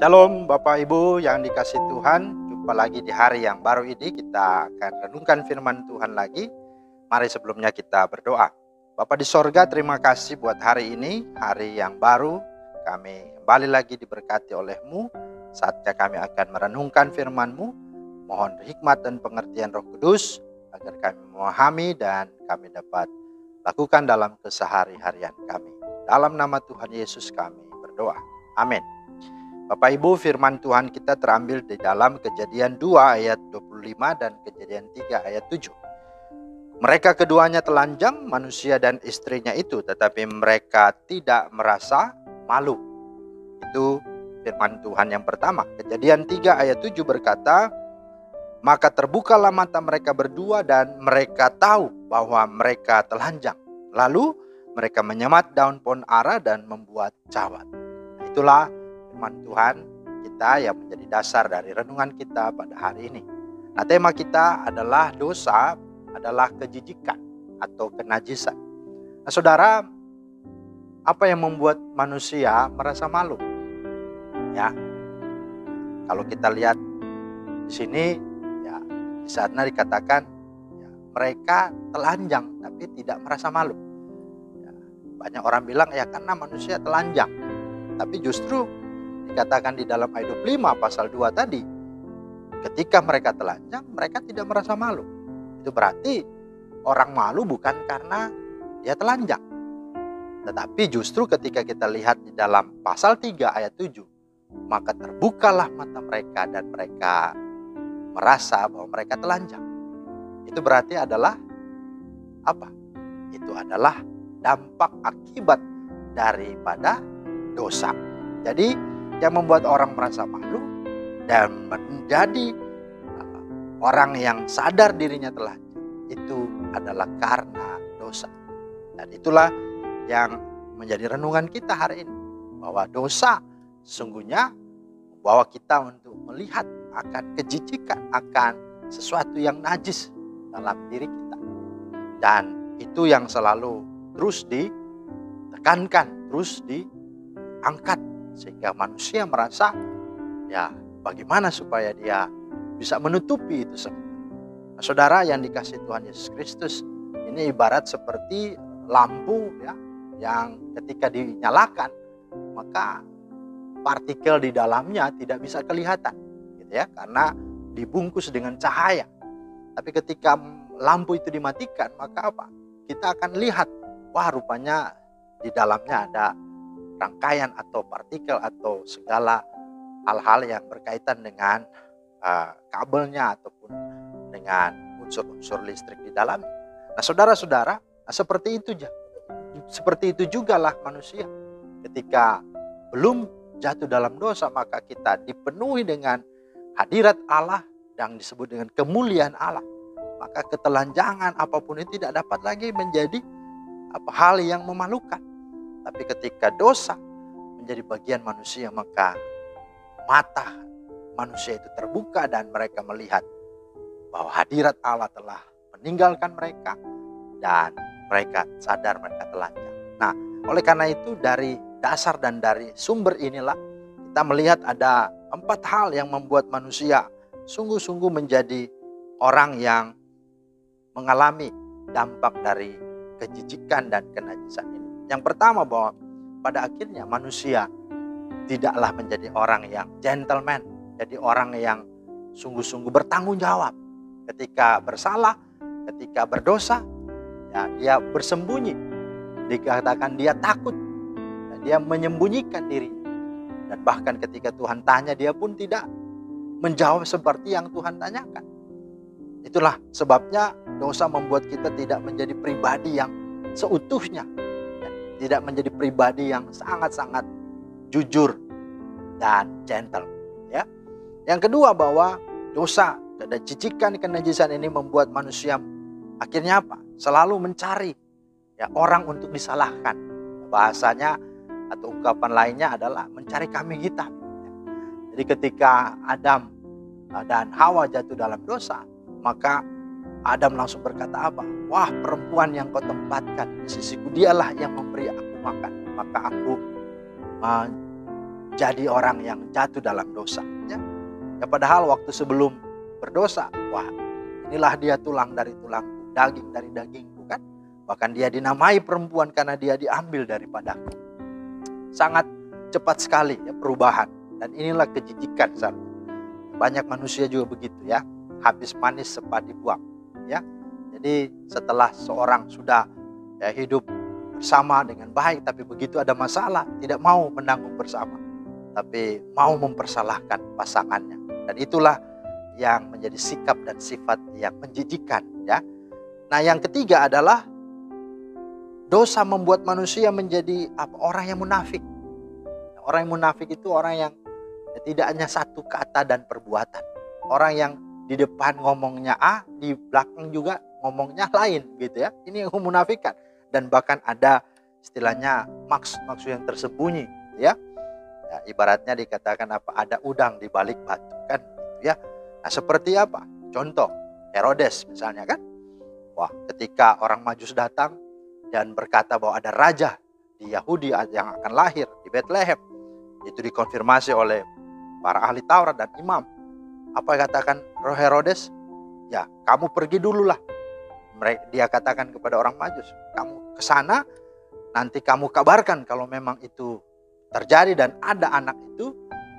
Shalom Bapak Ibu yang dikasih Tuhan. Jumpa lagi di hari yang baru ini. Kita akan renungkan firman Tuhan lagi. Mari sebelumnya kita berdoa. Bapa di sorga, terima kasih buat hari ini, hari yang baru. Kami kembali lagi diberkati oleh-Mu. Saatnya kami akan merenungkan firman-Mu. Mohon hikmat dan pengertian Roh Kudus agar kami memahami dan kami dapat lakukan dalam kesehari-harian kami. Dalam nama Tuhan Yesus kami berdoa. Amin. Bapak Ibu, firman Tuhan kita terambil di dalam Kejadian 2 ayat 25 dan Kejadian 3 ayat 7. Mereka keduanya telanjang, manusia dan istrinya itu, tetapi mereka tidak merasa malu. Itu firman Tuhan yang pertama. Kejadian 3 ayat 7 berkata, maka terbukalah mata mereka berdua dan mereka tahu bahwa mereka telanjang. Lalu mereka menyemat daun pohon ara dan membuat cawat. Itulah firman Tuhan kita yang menjadi dasar dari renungan kita pada hari ini. Nah, tema kita adalah dosa adalah kejijikan atau kenajisan. Nah, saudara, apa yang membuat manusia merasa malu? Ya, kalau kita lihat di sini, ya di sana dikatakan ya, mereka telanjang tapi tidak merasa malu. Ya, banyak orang bilang ya karena manusia telanjang, tapi justru dikatakan di dalam Ayub 5 pasal 2 tadi, ketika mereka telanjang, mereka tidak merasa malu. Itu berarti orang malu bukan karena dia telanjang. Tetapi justru ketika kita lihat di dalam pasal 3 ayat 7, maka terbukalah mata mereka dan mereka merasa bahwa mereka telanjang. Itu berarti adalah apa? Itu adalah dampak akibat daripada dosa. Jadi yang membuat orang merasa malu dan menjadi orang yang sadar dirinya telanjang itu adalah karena dosa. Dan itulah yang menjadi renungan kita hari ini, bahwa dosa sesungguhnya membawa kita untuk melihat akan kejijikan, akan sesuatu yang najis dalam diri kita. Dan itu yang selalu terus ditekankan, terus diangkat, sehingga manusia merasa ya bagaimana supaya dia bisa menutupi itu semua. Nah, saudara yang dikasih Tuhan Yesus Kristus, ini ibarat seperti lampu ya, yang ketika dinyalakan maka partikel di dalamnya tidak bisa kelihatan gitu ya, karena dibungkus dengan cahaya. Tapi ketika lampu itu dimatikan, maka apa? Kita akan lihat, wah rupanya di dalamnya ada rangkaian atau partikel atau segala hal-hal yang berkaitan dengan kabelnya ataupun dengan unsur-unsur listrik di dalam. Nah, saudara-saudara, seperti itu jugalah manusia. Ketika belum jatuh dalam dosa, maka kita dipenuhi dengan hadirat Allah yang disebut dengan kemuliaan Allah. Maka ketelanjangan apapun itu tidak dapat lagi menjadi hal yang memalukan. Tapi ketika dosa menjadi bagian manusia, maka mata manusia itu terbuka dan mereka melihat bahwa hadirat Allah telah meninggalkan mereka dan mereka sadar mereka telanjang. Nah, oleh karena itu dari dasar dan dari sumber inilah kita melihat ada 4 hal yang membuat manusia sungguh-sungguh menjadi orang yang mengalami dampak dari kejijikan dan kenajisan ini. Yang pertama, bahwa pada akhirnya manusia tidaklah menjadi orang yang gentleman, jadi orang yang sungguh-sungguh bertanggung jawab. Ketika bersalah, ketika berdosa, ya dia bersembunyi. Dikatakan dia takut, ya, dia menyembunyikan dirinya. Dan bahkan ketika Tuhan tanya, dia pun tidak menjawab seperti yang Tuhan tanyakan. Itulah sebabnya dosa membuat kita tidak menjadi pribadi yang seutuhnya, tidak menjadi pribadi yang sangat-sangat jujur dan gentle ya. Yang kedua, bahwa dosa, kejijikan, kenajisan ini membuat manusia akhirnya apa? Selalu mencari ya orang untuk disalahkan. Bahasanya atau ungkapan lainnya adalah mencari kambing hitam. Jadi ketika Adam dan Hawa jatuh dalam dosa, maka Adam langsung berkata apa? Wah, perempuan yang kau tempatkan di sisiku, dialah yang memberi aku makan. Maka aku jadi orang yang jatuh dalam dosa. Ya, ya padahal waktu sebelum berdosa, wah inilah dia tulang dari tulangku, daging dari dagingku kan. Bahkan dia dinamai perempuan karena dia diambil daripadaku. Sangat cepat sekali ya perubahan. Dan inilah kejijikan seharusnya. Banyak manusia juga begitu ya. Habis manis cepat dibuang. Ya. Jadi setelah seorang sudah ya, hidup bersama dengan baik, tapi begitu ada masalah, tidak mau menanggung bersama, tapi mau mempersalahkan pasangannya. Dan itulah yang menjadi sikap dan sifat yang menjijikan ya. Nah, yang ketiga adalah dosa membuat manusia menjadi orang yang munafik. Orang yang munafik itu orang yang tidak hanya satu kata dan perbuatan. Orang yang di depan ngomongnya A, di belakang juga ngomongnya lain gitu ya. Ini yang memunafikan. Dan bahkan ada istilahnya maksud-maksud yang tersembunyi ya. Ya, ibaratnya dikatakan apa? Ada udang di balik batu kan gitu ya. Nah, seperti apa? Contoh Herodes misalnya kan. Wah, ketika orang Majus datang dan berkata bahwa ada raja di Yahudi yang akan lahir di Bethlehem, itu dikonfirmasi oleh para ahli Taurat dan imam. Apa yang katakan roh Herodes? Ya, kamu pergi dululah. Dia katakan kepada orang Majus, kamu ke sana, nanti kamu kabarkan kalau memang itu terjadi dan ada anak itu,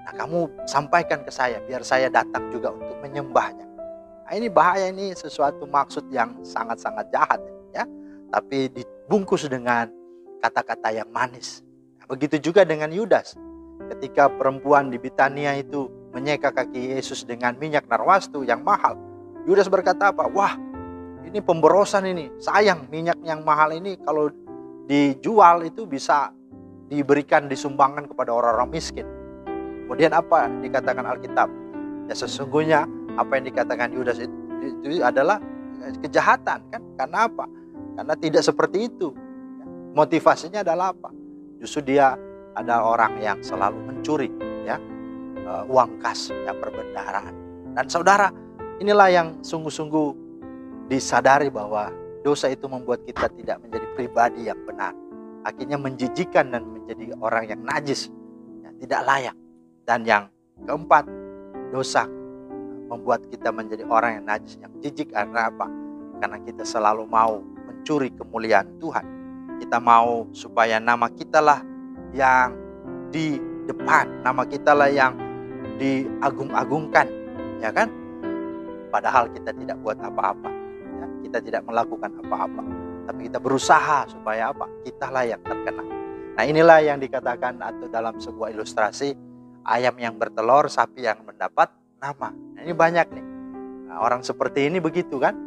nah kamu sampaikan ke saya, biar saya datang juga untuk menyembahnya. Nah, ini bahaya, ini sesuatu maksud yang sangat-sangat jahat ya. Tapi dibungkus dengan kata-kata yang manis. Nah, begitu juga dengan Yudas. Ketika perempuan di Bitania itu menyeka kaki Yesus dengan minyak narwastu yang mahal, Yudas berkata apa? Wah, ini pemborosan ini. Sayang minyak yang mahal ini kalau dijual itu bisa diberikan, disumbangkan kepada orang-orang miskin. Kemudian apa dikatakan Alkitab? Ya sesungguhnya apa yang dikatakan Yudas itu adalah kejahatan kan? Karena apa? Karena tidak seperti itu. Motivasinya adalah apa? Justru dia ada orang yang selalu mencuri ya, uang kas, ya, perbendaharaan. Dan saudara, inilah yang sungguh-sungguh disadari bahwa dosa itu membuat kita tidak menjadi pribadi yang benar. Akhirnya menjijikan dan menjadi orang yang najis, ya, tidak layak. Dan yang keempat, dosa membuat kita menjadi orang yang najis, yang jijik. Karena apa? Karena kita selalu mau mencuri kemuliaan Tuhan. Kita mau supaya nama kita lah yang di depan, nama kita lah yang diagung-agungkan, ya kan? Padahal kita tidak buat apa-apa, ya? Kita tidak melakukan apa-apa, tapi kita berusaha supaya apa? Kita lah yang terkenal. Nah, inilah yang dikatakan atau dalam sebuah ilustrasi, ayam yang bertelur, sapi yang mendapat nama. Nah, ini banyak nih. Nah, orang seperti ini begitu kan?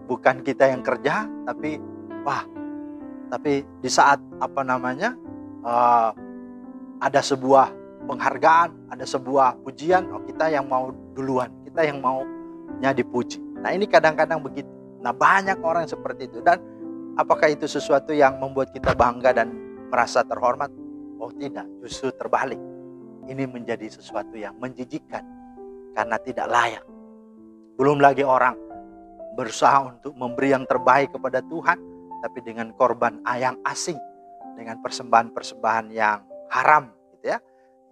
Bukan kita yang kerja, tapi tapi di saat ada sebuah penghargaan, ada sebuah pujian, kita yang mau duluan, kita yang maunya dipuji. Nah, ini kadang-kadang begitu. Nah, banyak orang seperti itu. Dan apakah itu sesuatu yang membuat kita bangga dan merasa terhormat? Oh tidak, justru terbalik. Ini menjadi sesuatu yang menjijikkan karena tidak layak. Belum lagi orang berusaha untuk memberi yang terbaik kepada Tuhan, tapi dengan korban yang asing, dengan persembahan-persembahan yang haram gitu ya,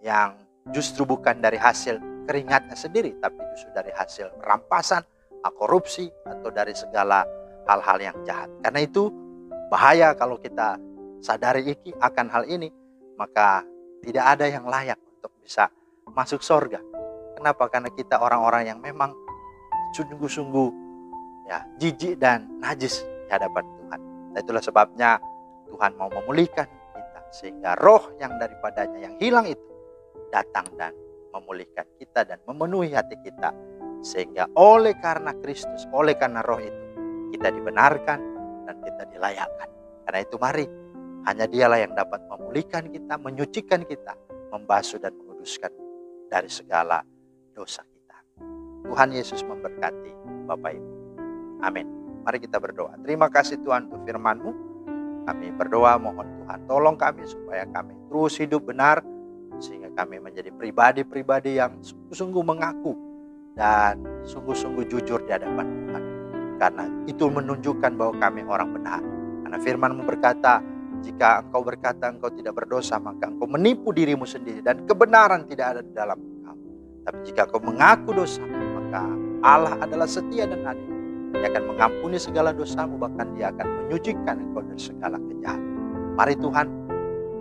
yang justru bukan dari hasil keringatnya sendiri, tapi justru dari hasil rampasan, korupsi, atau dari segala hal-hal yang jahat. Karena itu bahaya kalau kita sadari akan hal ini, maka tidak ada yang layak untuk bisa masuk surga. Kenapa? Karena kita orang-orang yang memang sungguh-sungguh ya jijik dan najis di hadapan Tuhan. Nah, itulah sebabnya Tuhan mau memulihkan kita, sehingga roh yang daripadanya yang hilang itu datang dan memulihkan kita dan memenuhi hati kita, sehingga oleh karena Kristus, oleh karena roh itu, kita dibenarkan dan kita dilayakkan. Karena itu mari, hanya Dialah yang dapat memulihkan kita, menyucikan kita, membasuh dan menguduskan dari segala dosa kita. Tuhan Yesus memberkati Bapak Ibu. Amin. Mari kita berdoa. Terima kasih Tuhan untuk firman-Mu. Kami berdoa mohon Tuhan tolong kami supaya kami terus hidup benar, sehingga kami menjadi pribadi-pribadi yang sungguh-sungguh mengaku dan sungguh-sungguh jujur di hadapan Tuhan. Karena itu menunjukkan bahwa kami orang benar. Karena firman-Mu berkata, Jika engkau berkata engkau tidak berdosa, maka engkau menipu dirimu sendiri dan kebenaran tidak ada di dalam engkau. Tapi jika engkau mengaku dosa, maka Allah adalah setia dan adil. Dia akan mengampuni segala dosamu, bahkan Dia akan menyucikan engkau dari segala kejahatan. Mari Tuhan,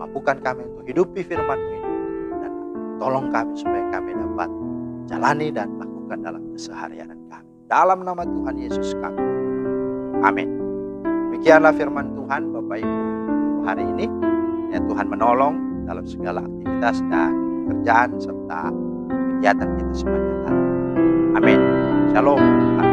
mampukan kami untuk hidupi firman-Mu ini, dan tolong kami supaya kami dapat jalani dan lakukan dalam keseharian kami. Dalam nama Tuhan Yesus kami. Amin. Demikianlah firman Tuhan Bapak Ibu hari ini. Ya, Tuhan menolong dalam segala aktivitas dan pekerjaan serta kegiatan kita sepanjang hari. Amin. Shalom.